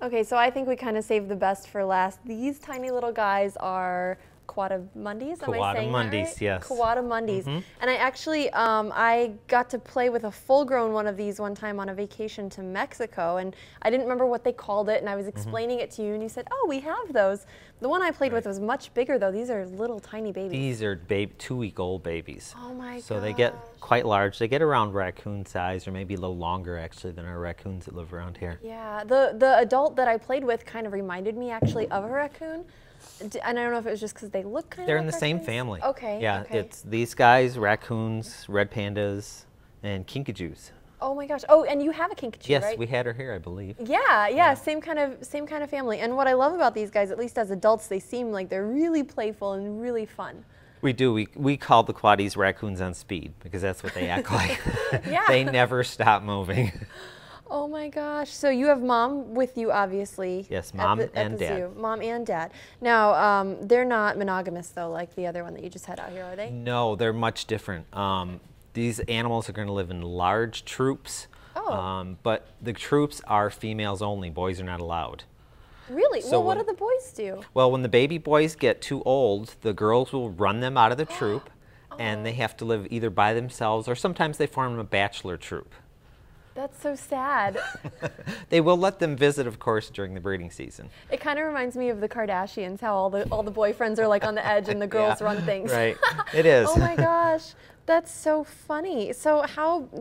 Okay, so I think we kind of saved the best for last. These tiny little guys are Coatimundis, am I saying that right? Yes. Coatimundis. And I actually, I got to play with a full-grown one of these one time on a vacation to Mexico, and I didn't remember what they called it, and I was explaining it to you, and you said, oh, we have those. The one I played with was much bigger, though. These are little tiny babies. These are 2-week-old babies. Oh my So they get quite large. They get around raccoon size, or maybe a little longer actually than our raccoons that live around here. Yeah, the adult that I played with kind of reminded me actually of a raccoon. And I don't know if it was just because they look kind of They're like in the same raccoons. family. Okay. Yeah, okay. it's these guys, raccoons, red pandas, and kinkajous. Oh my gosh. Oh, and you have a kinkajou, Yes, right? we had her here, I believe. Yeah, same kind of family. And what I love about these guys, at least as adults, they seem like they're really playful and really fun. We do. We call the quaddies raccoons on speed because that's what they act like. Yeah. They never stop moving. Oh my gosh. So you have mom with you, obviously. Yes, mom and dad. Zoo. Mom and dad. Now, they're not monogamous, though, like the other one that you just had out here, are they? No, they're much different. These animals are going to live in large troops, but the troops are females only. Boys are not allowed. Really? So well, what do the boys do? Well, when the baby boys get too old, the girls will run them out of the troop, and they have to live either by themselves or sometimes they form a bachelor troop. That's so sad. They will let them visit, of course, during the breeding season. It kind of reminds me of the Kardashians, how all the boyfriends are like on the edge and the girls run things. Right, it is. Oh my gosh, that's so funny. So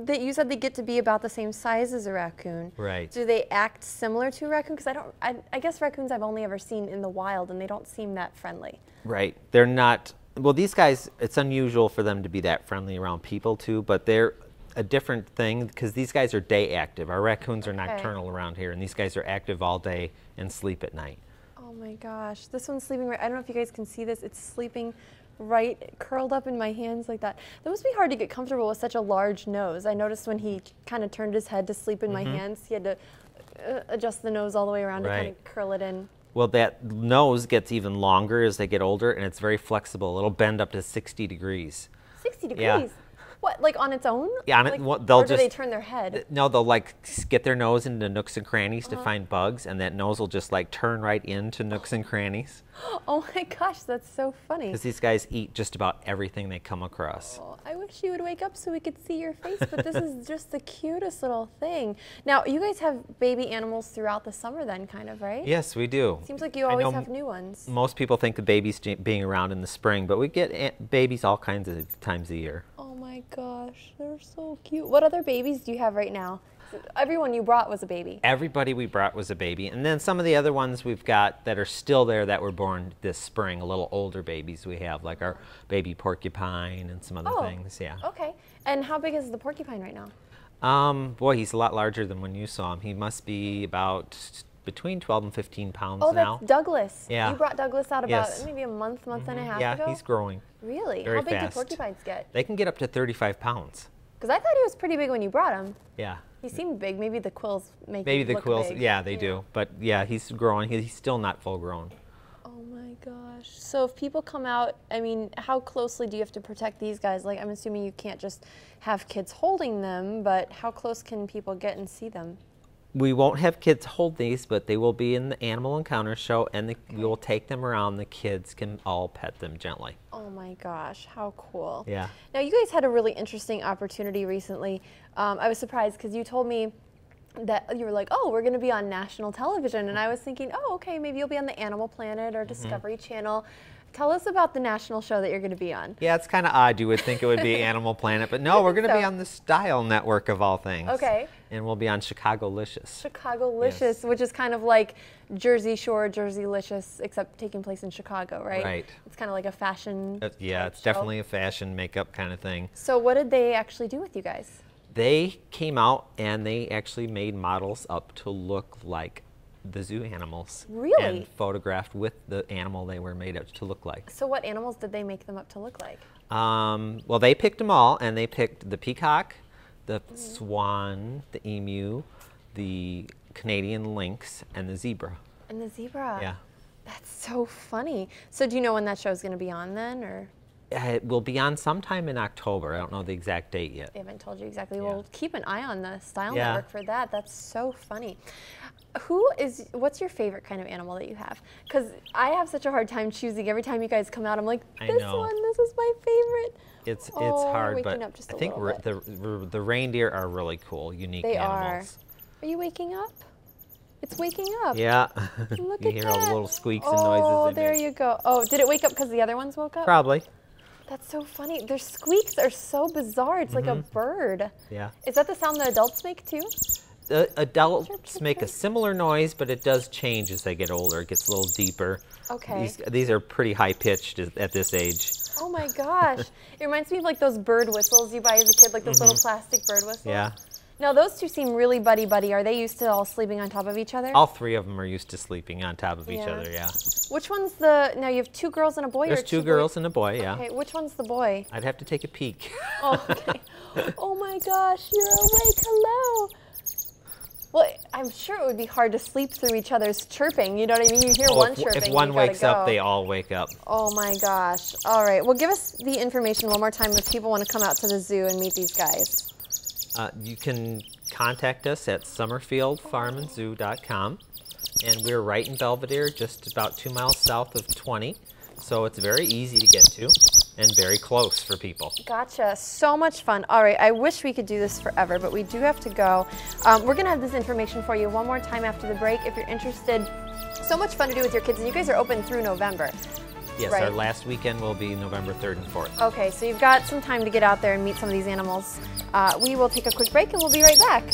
you said they get to be about the same size as a raccoon. Right. Do they act similar to a raccoon? Because I guess raccoons I've only ever seen in the wild, and they don't seem that friendly. Right, they're not. Well, these guys, it's unusual for them to be that friendly around people too, but they're a different thing because these guys are day active. Our raccoons are nocturnal around here, and these guys are active all day and sleep at night. Oh my gosh, this one's sleeping right. I don't know if you guys can see this. It's sleeping right, curled up in my hands like that. That must be hard to get comfortable with such a large nose. I noticed when he kind of turned his head to sleep in my hands, he had to adjust the nose all the way around to kind of curl it in. Well, that nose gets even longer as they get older, and it's very flexible. It'll bend up to 60 degrees. 60 degrees? Yeah. What, like on its own? Yeah, on like, it, well, they'll or just, do they turn their head? No, they'll like get their nose into nooks and crannies to find bugs, and that nose will just like turn right into nooks and crannies. Oh my gosh, that's so funny. Because these guys eat just about everything they come across. Oh, I wish you would wake up so we could see your face, but this is just the cutest little thing. Now, you guys have baby animals throughout the summer then, kind of, right? Yes, we do. Seems like you always have new ones. Most people think of babies being around in the spring, but we get babies all kinds of times a year. Oh my gosh, they're so cute. What other babies do you have right now? Everyone you brought was a baby. Everybody we brought was a baby. And then some of the other ones we've got that are still there that were born this spring, a little older babies we have, like our baby porcupine and some other things. Yeah. Okay. And how big is the porcupine right now? Boy, he's a lot larger than when you saw him. He must be about between 12 and 15 pounds now. now. Oh, that's Douglas. Yeah. You brought Douglas out about maybe a month and a half ago? Yeah, he's growing. Really? Very How big fast. do porcupines get? They can get up to 35 pounds. Because I thought he was pretty big when you brought him. Yeah. He seemed big. Maybe the quills make Maybe him the look quills, big. yeah, they do. But yeah, he's growing. He's still not full grown. Oh my gosh. So if people come out, I mean, how closely do you have to protect these guys? Like, I'm assuming you can't just have kids holding them, but how close can people get and see them? We won't have kids hold these, but they will be in the Animal Encounter show, and we will take them around. The kids can all pet them gently. Oh my gosh, how cool. Yeah. Now, you guys had a really interesting opportunity recently. I was surprised because you told me that you were like, oh, we're going to be on national television. And I was thinking, oh, okay, maybe you'll be on the Animal Planet or Discovery Channel. Tell us about the national show that you're going to be on. Yeah, it's kind of odd. You would think it would be Animal Planet, but no, we're going to be on the Style Network of all things. Okay. And we'll be on Chicago-licious. Chicago-licious, which is kind of like Jersey Shore, Jersey-licious, except taking place in Chicago, right? Right. It's kind of like a fashion Yeah, it's show. definitely a fashion makeup kind of thing. So what did they actually do with you guys? They came out and they actually made models up to look like the zoo animals. Really? And photographed with the animal they were made up to look like. So what animals did they make them up to look like? Well, they picked them all, and they picked the peacock, the swan, the emu, the Canadian lynx, and the zebra. And the zebra. Yeah. That's so funny. So do you know when that show is going to be on then, or? It will be on sometime in October. I don't know the exact date yet. They haven't told you exactly. Yeah. Well, keep an eye on the Style Yeah. Network for that. That's so funny. What's your favorite kind of animal that you have? Because I have such a hard time choosing. Every time you guys come out, I'm like, I this know. one, this is my favorite. It's Oh, hard, waking but up just a I think little bit. the reindeer are really cool, unique They animals. are. Are you waking up? It's waking up. Yeah. Look You at hear that. all the little squeaks and Oh, noises. there you go. Oh, did it wake up because the other ones woke up? Probably. That's so funny. Their squeaks are so bizarre. It's like a bird. Yeah. Is that the sound the adults make too? The adults Chirp, chirp, make a chirp. similar noise, but it does change as they get older. It gets a little deeper. Okay. These are pretty high pitched at this age. Oh my gosh. It reminds me of like those bird whistles you buy as a kid, like those little plastic bird whistles. Yeah. Now those two seem really buddy-buddy. Are they used to all sleeping on top of each other? All three of them are used to sleeping on top of each Yeah. other, yeah. Which one's the, now you have two girls and a boy? There's or two boys? girls and a boy, yeah. Okay, which one's the boy? I'd have to take a peek. Oh, okay. Oh my gosh, you're awake, hello. Well, I'm sure it would be hard to sleep through each other's chirping. You know what I mean? You hear one chirping, if one you gotta wakes up, go. they all wake up. Oh my gosh. All right, well give us the information one more time if people want to come out to the zoo and meet these guys. You can contact us at summerfieldfarmandzoo.com, and we're right in Belvedere, just about 2 miles south of 20, so it's very easy to get to and very close for people. Gotcha. So much fun. All right, I wish we could do this forever, but we do have to go. We're going to have this information for you one more time after the break if you're interested. So much fun to do with your kids, and you guys are open through November. Yes, right? our last weekend will be November 3rd and 4th. Okay, so you've got some time to get out there and meet some of these animals. We will take a quick break and we'll be right back.